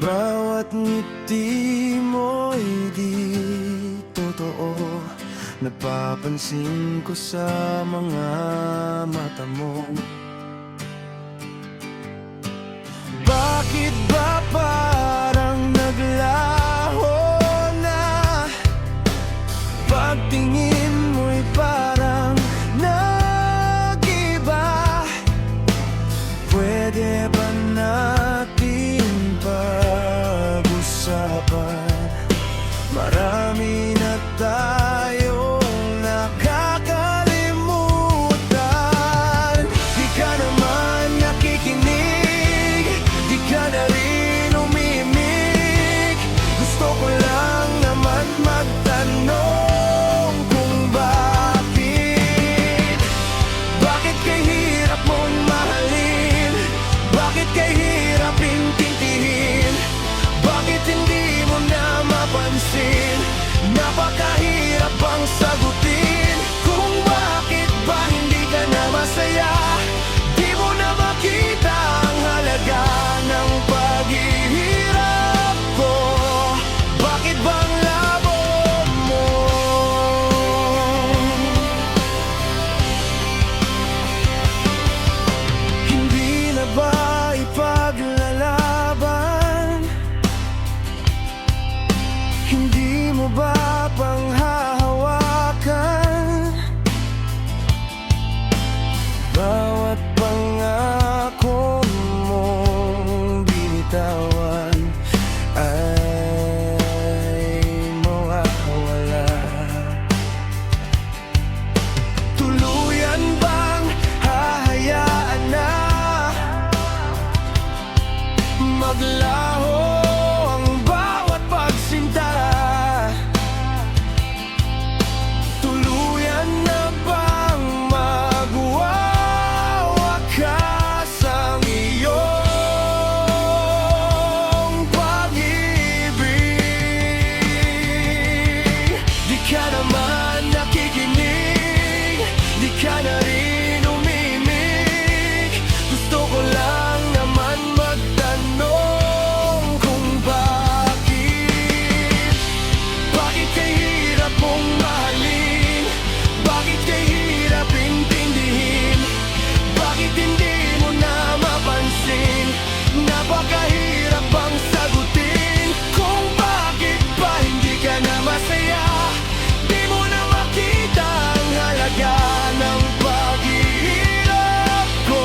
Bawat ngiti mo'y di totoo. Napapansin ko sa mga mata mo. Bakit ba parang naglaho na? Pagtingin mo'y parang nag-iba. Pwede ba natin pag-usapan? Marami na tayong nakakalimutan. Di ka naman nakikinig, di ka na rin umimik. Gusto ko lang naman magtanong kung bakit. Bakit kay hirap mong mahalin? Bakit kay hirap intindihin? Bakit hindi mo na mapansin? Napakahirap bang sagutin kung bakit ba hindi ka na masaya? Di mo na makita ang halaga ng paghihirap ko. Bakit bang labo mo? Hindi na ba ipaglalaban? Hindi mo ba panghahawakan? Bawat pangako mong binitawan ay mawawala. Tuluyan bang hahayaan na maglaho ang bawat pagsinta? Tuluyan na bang magwawakas ang iyong pag-ibig? Di ka naman nakikinig, di ka na rin umimik. Gusto ko lang naman magtanong kung bakit. Bakit kay hirap mong mahalin? Bakit kay hirap intindihin? Bakit hindi mo na mapansin? Napakahirap bang sagutin kung bakit ba hindi ka na masaya? Di mo na makita ang halaga ng paghihirap ko.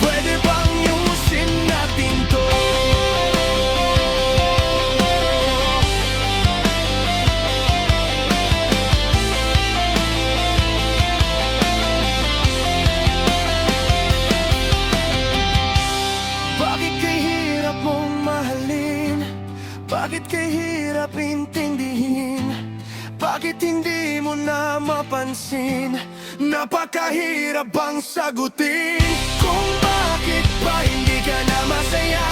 Pwede bang yusin natin to? Bakit kay hirap mong mahalin? Bakit kay hirap intindihin? Bakit hindi mo na mapansin? Napakahirap bang sagutin kung bakit ba hindi ka na masaya?